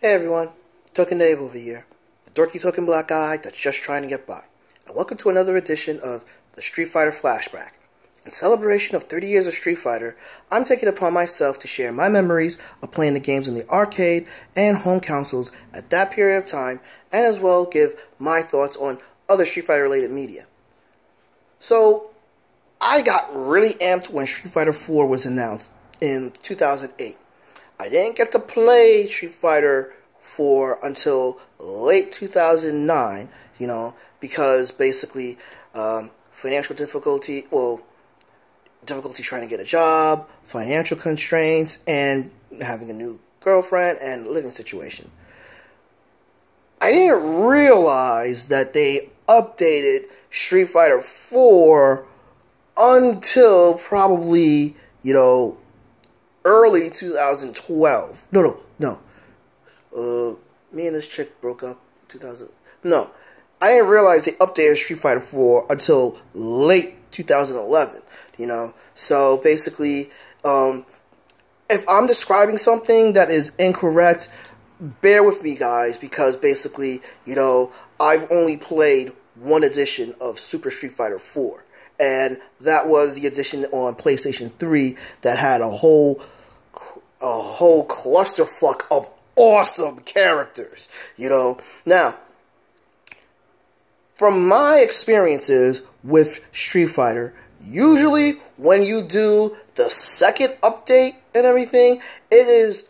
Hey everyone, Token Dave over here, the dorky token black guy that's just trying to get by. And welcome to another edition of the Street Fighter Flashback. In celebration of 30 years of Street Fighter, I'm taking it upon myself to share my memories of playing the games in the arcade and home consoles at that period of time, and as well give my thoughts on other Street Fighter related media. So, I got really amped when Street Fighter 4 was announced in 2008. I didn't get to play Street Fighter 4 until late 2009, because basically financial difficulty, difficulty trying to get a job, financial constraints, and having a new girlfriend and living situation. I didn't realize that they updated Street Fighter 4 until probably, early 2012. No. Me and this chick broke up 2000. No. I didn't realize they updated Street Fighter 4 until late 2011, So basically, if I'm describing something that is incorrect, bear with me, guys, because basically, I've only played one edition of Super Street Fighter 4. And that was the edition on PlayStation 3 that had a whole clusterfuck of awesome characters, Now, from my experiences with Street Fighter, usually when you do the second update and everything, it is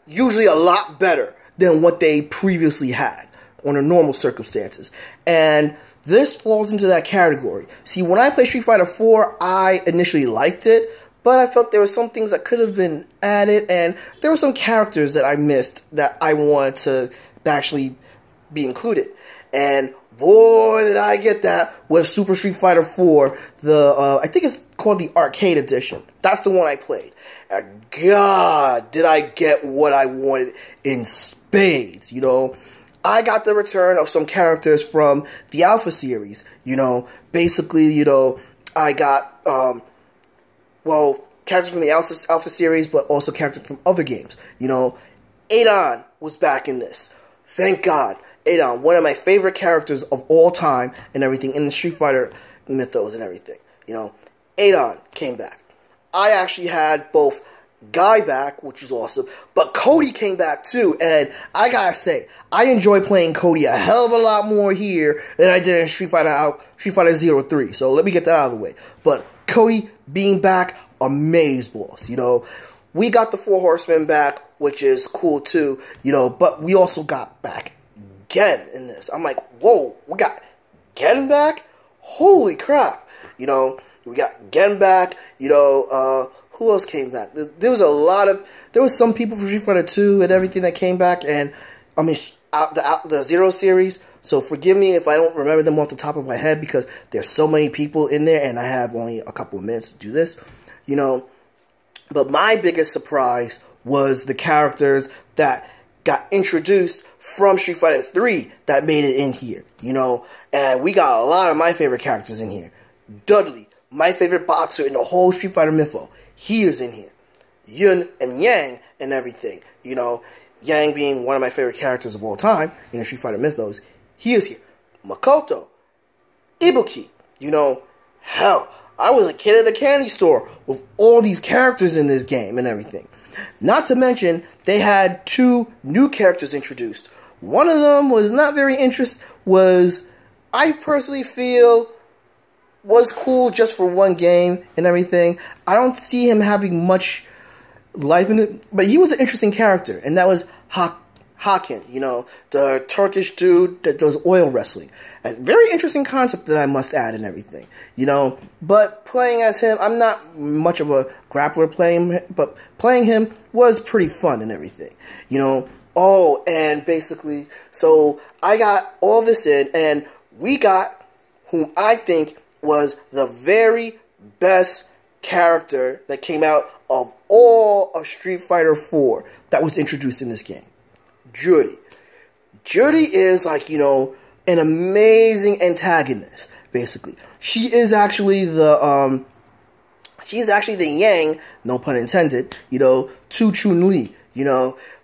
usually a lot better than what they previously had under normal circumstances. And this falls into that category. See, when I played Street Fighter 4, I initially liked it, but I felt there were some things that could have been added, and there were some characters that I missed that I wanted to actually be included. And boy, did I get that with Super Street Fighter 4, I think it's called the Arcade Edition. That's the one I played. And God, did I get what I wanted in spades, I got the return of some characters from the Alpha series, Basically, I got, characters from the Alpha series, but also characters from other games. Adon was back in this. Thank God. Adon, one of my favorite characters of all time and everything in the Street Fighter mythos and everything. Adon came back. I actually had both Guy back, which was awesome, but Cody came back too, and I gotta say, I enjoy playing Cody a hell of a lot more here than I did in Street Fighter 03, so let me get that out of the way. But Cody being back, amazeballs, We got the Four Horsemen back, which is cool too, but we also got back Gen in this. I'm like, whoa, we got Gen back? Holy crap, we got Gen back, who else came back? There was some people from Street Fighter 2 and everything that came back, and, the Zero series, so forgive me if I don't remember them off the top of my head, because there's so many people in there, and I have only a couple of minutes to do this, But my biggest surprise was the characters that got introduced from Street Fighter 3 that made it in here, And we got a lot of my favorite characters in here. Dudley, my favorite boxer in the whole Street Fighter mytho, he is in here. Yun and Yang and everything, Yang being one of my favorite characters of all time in the Street Fighter mythos, he is here. Makoto, Ibuki, hell, I was a kid at a candy store with all these characters in this game and everything. Not to mention, they had two new characters introduced. One of them was not very interesting, I personally feel, was cool just for one game and everything. I don't see him having much life in it, but he was an interesting character, and that was Hakan, the Turkish dude that does oil wrestling. A very interesting concept that I must add and everything, But playing as him, I'm not much of a grappler but playing him was pretty fun and everything, Oh, and basically, so I got all this in, and we got whom I think was the very best character that came out of all of Street Fighter 4 that was introduced in this game. Judy. Judy is like, an amazing antagonist, basically. She is actually the Yang, no pun intended, to Chun-Li.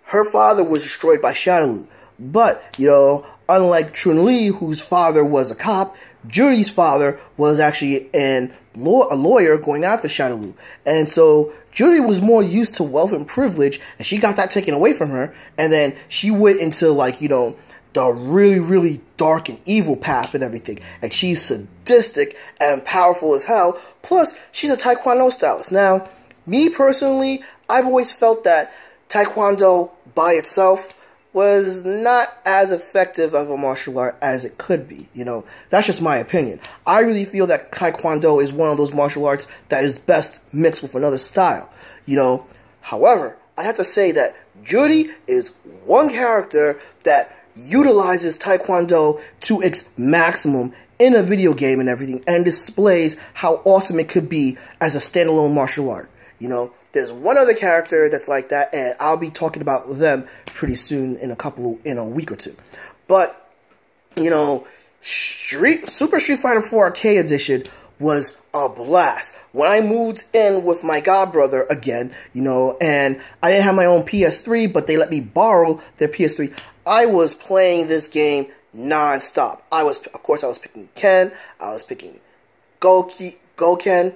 her father was destroyed by Shadaloo. But, you know, unlike Chun-Li, whose father was a cop, Judy's father was actually a lawyer going after Shadaloo. And so Judy was more used to wealth and privilege, and she got that taken away from her, and then she went into, like, you know, the really, really dark and evil path and everything. And she's sadistic and powerful as hell. Plus, she's a Taekwondo stylist. Now, me personally, I've always felt that Taekwondo by itself was not as effective of a martial art as it could be. You know, that's just my opinion. I really feel that Taekwondo is one of those martial arts that is best mixed with another style. You know, however, I have to say that Judy is one character that utilizes Taekwondo to its maximum in a video game and everything, and displays how awesome it could be as a standalone martial art. You know, there's one other character that's like that, and I'll be talking about them pretty soon in a week or two. But, you know, Super Street Fighter 4 Arcade Edition was a blast. When I moved in with my godbrother again, you know, and I didn't have my own PS3, but they let me borrow their PS3, I was playing this game non-stop. Of course, I was picking Ken, I was picking Goken,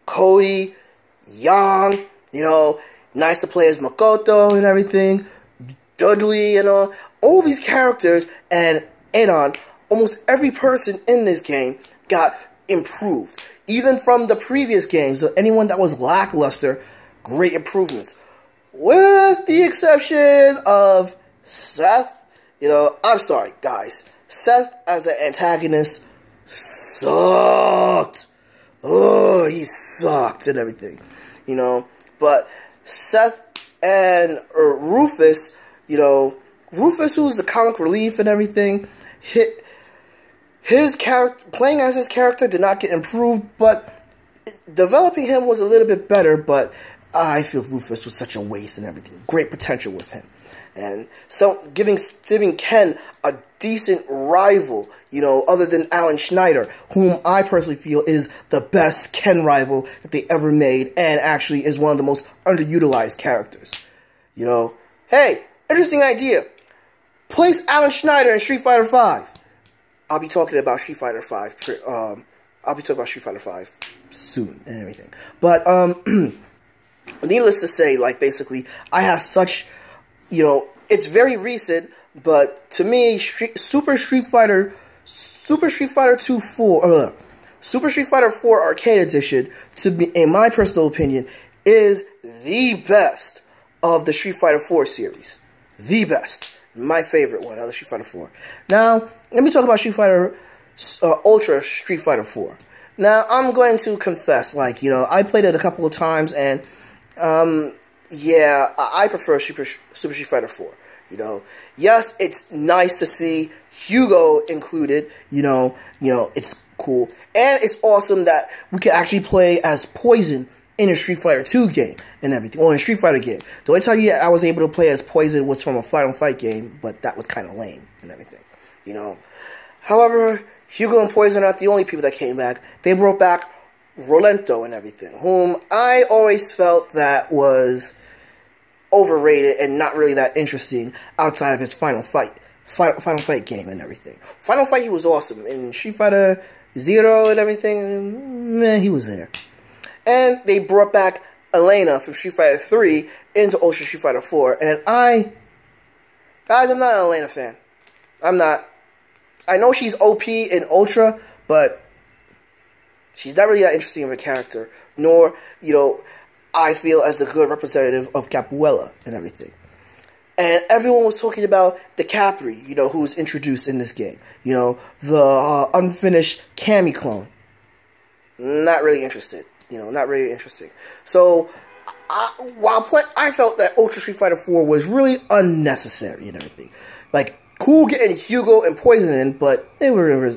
Cody, Yang, you know, nice to play as Makoto and everything, Dudley and all these characters, and Adon, almost every person in this game got improved. Even from the previous games, so anyone that was lackluster, great improvements. With the exception of Seth, you know, I'm sorry, guys. Seth as an antagonist sucked. Oh, he sucked and everything, you know. But Seth and Rufus, you know, Rufus, who's the comic relief and everything, his character, playing as his character, did not get improved, but developing him was a little bit better. But I feel Rufus was such a waste and everything. Great potential with him. And so giving Ken a decent rival, you know, other than Alan Schneider, whom I personally feel is the best Ken rival that they ever made, and actually is one of the most underutilized characters. You know, hey, interesting idea. Place Alan Schneider in Street Fighter V. I'll be talking about Street Fighter V. I'll be talking about Street Fighter V soon and everything. But needless to say, like, basically, I have such, you know, it's very recent, but to me, Super Street Fighter 4 Arcade Edition, to be, in my personal opinion, is the best of the Street Fighter 4 series. The best. My favorite one out of Street Fighter 4. Now, let me talk about Ultra Street Fighter 4. Now, I'm going to confess, like, you know, I played it a couple of times, and, yeah, I prefer Super Street Fighter 4, you know. Yes, it's nice to see Hugo included, you know, it's cool. And it's awesome that we can actually play as Poison in a Street Fighter 2 game and everything, or in a Street Fighter game. The only time I was able to play as Poison was from a Final Fight game, but that was kind of lame and everything, you know. However, Hugo and Poison are not the only people that came back. They brought back Rolento and everything, whom I always felt that was overrated and not really that interesting outside of his Final Fight game and everything. Final Fight, he was awesome. In Street Fighter Zero and everything, man, he was there. And they brought back Elena from Street Fighter 3 into Ultra Street Fighter 4. And guys, I'm not an Elena fan. I'm not. I know she's OP in Ultra, but she's not really that interesting of a character. Nor, you know, I feel as a good representative of Capoeira and everything. And everyone was talking about the Capri, you know, who was introduced in this game. You know, the unfinished Cammy clone. Not really interested. You know, not really interesting. So, I felt that Ultra Street Fighter 4 was really unnecessary and everything. Like, cool getting Hugo and Poison in, but it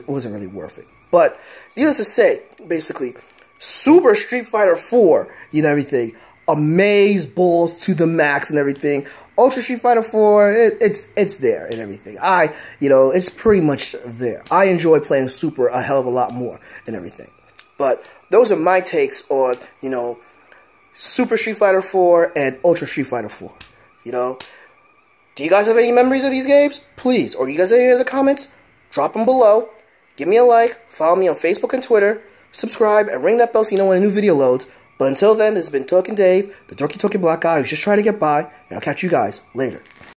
wasn't really worth it. But, needless to say, basically, Super Street Fighter 4, you know, everything, amaze balls to the max and everything. Ultra Street Fighter 4, it's there and everything. You know, it's pretty much there. I enjoy playing Super a hell of a lot more and everything. But those are my takes on, you know, Super Street Fighter 4 and Ultra Street Fighter 4. You know, Do you guys have any memories of these games? Please, or do you guys have any other comments? Drop them below. Give me a like. Follow me on Facebook and Twitter. Subscribe and ring that bell so you know when a new video loads. But until then, this has been Talking Dave, the Dorky Talking Black guy who's just trying to get by, and I'll catch you guys later.